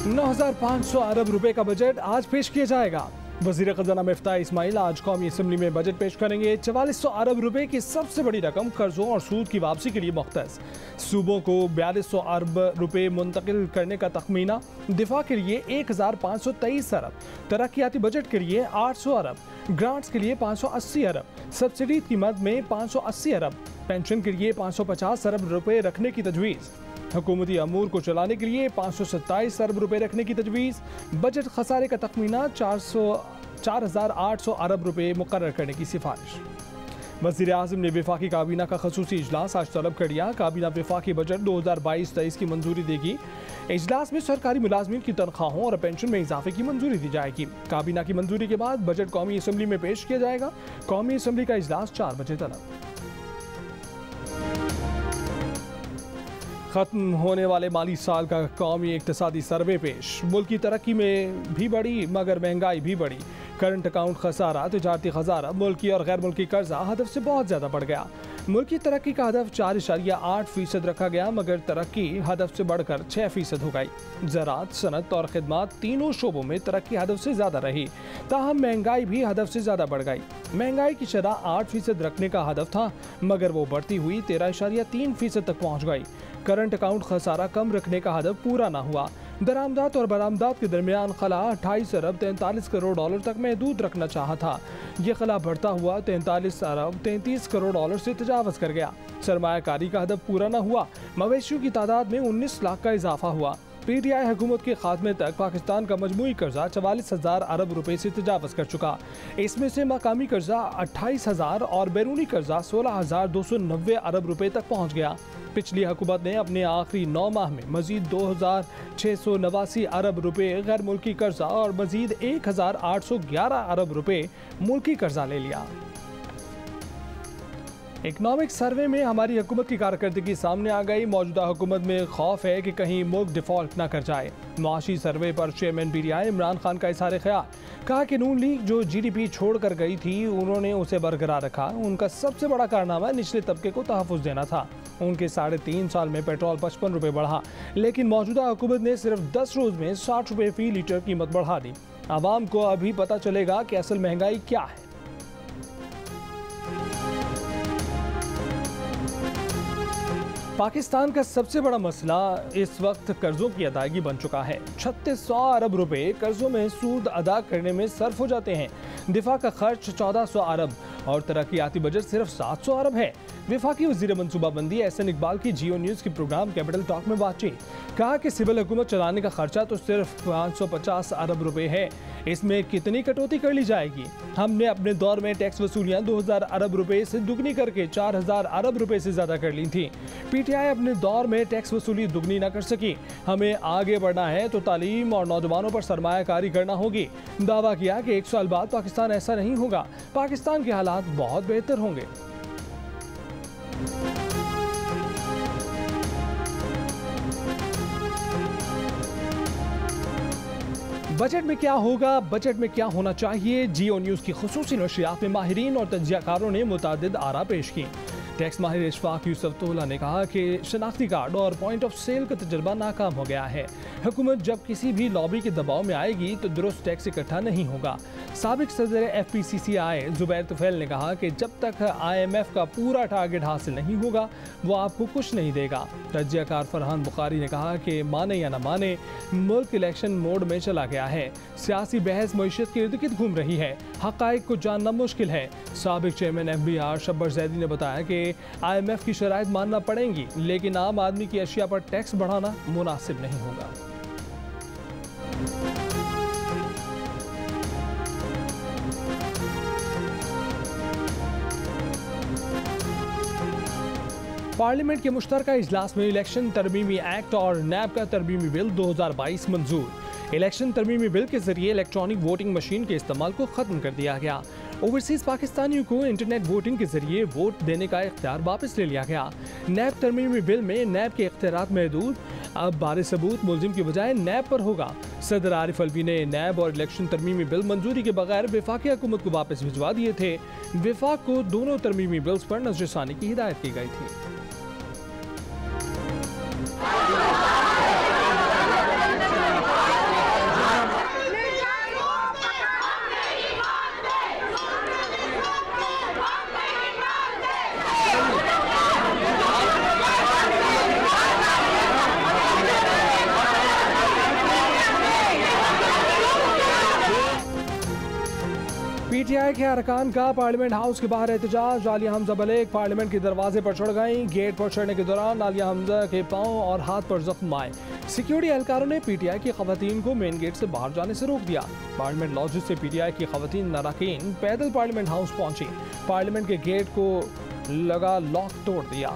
9,500 अरब रुपए का बजट आज पेश किया जाएगा। वजीर खजाना मिफ्ताह इस्माइल आज कौमी असम्बली में बजट पेश करेंगे। 4400 अरब रुपए की सबसे बड़ी रकम कर्जों और सूद की वापसी के लिए मुख्तस। सूबों को 4200 अरब रुपए मुंतकिल करने का तखमीना। दिफा के लिए 1523 अरब, तरक्याती बजट के लिए 800 अरब, ग्रांट्स के लिए 580 अरब, सब्सिडी कीमत में 580 अरब, पेंशन के लिए 550 अरब रुपए रखने की तजवीज़। हुकूमती अमूर को चलाने के लिए 527 अरब रुपए रखने की तजवीज़। बजट खसारे का तखमीना 4,800 अरब रुपए मुकर्रर करने की सिफारिश। वज़ीर आज़म ने वफाकी काबीना का खसूसी इजलास आज तलब कर लिया। काबीना वफाकी बजट 2022-23 की मंजूरी देगी। इजलास में सरकारी मुलाजमीन की तनख्वाहों और पेंशन में इजाफे की मंजूरी दी जाएगी। काबीना की मंजूरी के बाद बजट कौमी असम्बली में पेश किया जाएगा। कौमी असम्बली का इजलास 4 बजे तलब। खत्म होने वाले माली साल का कौमी इक्तिसादी सर्वे पेश। मुल्क की तरक्की में भी बढ़ी मगर महंगाई भी बढ़ी। करंट अकाउंट खसारा, तिजारती खजारा, मुल्की और गैर मुल्की कर्जा हदफ से बहुत ज़्यादा बढ़ गया। मुल्क की तरक्की का हदफ 4.8% रखा गया मगर तरक्की हदफ से बढ़कर 6% हो गई। ज़राअत, सनत और खिदमात तीनों शोबों में तरक्की हदफ से ज़्यादा रही। ताहम महंगाई भी हदफ से ज़्यादा बढ़ गई। महंगाई की शरह 8% रखने का हदफ था मगर वो बढ़ती हुई 13.3% तक पहुँच गई। करंट अकाउंट खसारा कम रखने का हदफ पूरा ना हुआ। दरामदात और बरामदात के दरमियान खला 28 अरब 43 करोड़ डॉलर तक महदूद रखना चाहा था। ये खला बढ़ता हुआ 43 अरब 33 करोड़ डॉलर से तजावज़ कर गया। सरमायाकारी का हदफ पूरा ना हुआ। मवेशियों की तादाद में 19 लाख का इजाफा हुआ। PTI हुकूमत के खात्मे तक पाकिस्तान का मजमूई कर्जा 44,000 अरब रुपए से तजावज़ कर चुका। इसमें से मकामी कर्जा 28,000 और बैरूनी कर्जा 16,290 अरब रुपए तक पहुँच गया। पिछली हुकूमत ने अपने आखिरी 9 माह में मजीद 2,689 अरब रुपए गैर मुल्की कर्जा और मजीद 1,811 अरब रुपए मुल्की कर्जा ले लिया। इकनॉमिक सर्वे में हमारी हुकूमत की कारकर्दगी सामने आ गई। मौजूदा हुकूमत में खौफ है कि कहीं मुल्क डिफॉल्ट ना कर जाए। मुआशी सर्वे पर चेयरमैन PTI इमरान खान का इज़हार ख्याल। कहा कि नून लीग जो GDP छोड़ कर गई थी उन्होंने उसे बरकरार रखा। उनका सबसे बड़ा कारनामा निचले तबके को तहफ़्फ़ुज़ देना था। उनके 3.5 साल में पेट्रोल 55 रुपये बढ़ा लेकिन मौजूदा हुकूमत ने सिर्फ 10 रोज़ में 60 रुपये फ़ी लीटर कीमत बढ़ा दी। आवाम को अभी पता चलेगा कि असल महंगाई क्या है। पाकिस्तान का सबसे बड़ा मसला इस वक्त कर्जों की अदायगी बन चुका है। 3600 अरब रुपए कर्जों में सूद अदा करने में सर्फ हो जाते हैं। दिफा का खर्च 1400 अरब और तरक्याती बजट सिर्फ 700 अरब है। वफाकी वज़ीर मनसूबाबंदी SN इकबाल की जियो न्यूज़ की प्रोग्राम कैपिटल टॉक में बातचीत। कहा कि सिविल हुकूमत चलाने का खर्चा तो सिर्फ 550 अरब रुपए है। इसमें कितनी कटौती कर ली जाएगी? हमने अपने दौर में टैक्स वसूलियाँ 2000 अरब रुपए से दुगनी करके 4000 अरब रुपए से ज़्यादा कर ली थी। PTI अपने दौर में टैक्स वसूली दुगनी न कर सकी। हमें आगे बढ़ना है तो तालीम और नौजवानों पर सरमायाकारी करना होगी। दावा किया कि 1 साल बाद पाकिस्तान ऐसा नहीं होगा। पाकिस्तान के हालात बहुत बेहतर होंगे। बजट में क्या होगा, बजट में क्या होना चाहिए? जियो न्यूज़ की खुसूसी नशरियात में माहिरीन और तज्जियाकारों ने मुतादिद आरा पेश की। टैक्स माहिर इशफाक यूसुफ तोला ने कहा कि शनाख्ती कार्ड और पॉइंट ऑफ सेल का तजर्बा नाकाम हो गया है। हुकूमत जब किसी भी लॉबी के दबाव में आएगी तो दुरुस्त टैक्स इकट्ठा नहीं होगा। साबिक सदर FPCCI जुबैर तुफैल ने कहा कि जब तक IMF का पूरा टारगेट हासिल नहीं होगा वो आपको कुछ नहीं देगा। तज्जियाकार फरहान बुखारी ने कहा कि माने या न माने मुल्क इलेक्शन मोड में चला गया है। सियासी बहस मईशत के इर्द गिर्द घूम रही है। हक़ाइक़ को जानना मुश्किल है। साबिक चेयरमैन FBR शब्बर जैदी ने बताया कि IMF की शराइत मानना पड़ेंगी लेकिन आम आदमी की अशिया पर टैक्स बढ़ाना मुनासिब नहीं होगा। पार्लियामेंट के मुश्तरका इजलास में इलेक्शन तरमीमी एक्ट और NAB का तरमीमी बिल 2022 मंजूर। इलेक्शन तरमीमी बिल के जरिए इलेक्ट्रॉनिक वोटिंग मशीन के इस्तेमाल को खत्म कर दिया गया। ओवरसीज पाकिस्तानियों को इंटरनेट वोटिंग के जरिए वोट देने का इख्तियार वापस ले लिया गया। NAB तरमीमी बिल में NAB के इख्तियारात महदूद। अब बारे सबूत मुलजिम की बजाय NAB पर होगा। सदर आरिफ अलवी ने NAB और इलेक्शन तरमीमी बिल मंजूरी के बगैर वफाकी हुकूमत को वापस भिजवा दिए थे। वफाक को दोनों तरमीमी बिल्स पर नजरसानी की हिदायत की गई थी। पीटीआई के अरकान का पार्लियामेंट हाउस के बाहर एहतजाज। आलिया हमजा बलेग पार्लियामेंट के दरवाजे पर चढ़ गईं। गेट पर चढ़ने के दौरान आलिया हमजा के पांव और हाथ पर जख्म आए। सिक्योरिटी एहलकारों ने पीटीआई की खवातीन को मेन गेट से बाहर जाने से रोक दिया। पार्लियामेंट लॉजेस से पीटीआई की खवातीन अरकान पैदल पार्लियामेंट हाउस पहुंची। पार्लियामेंट के गेट को लगा लॉक तोड़ दिया।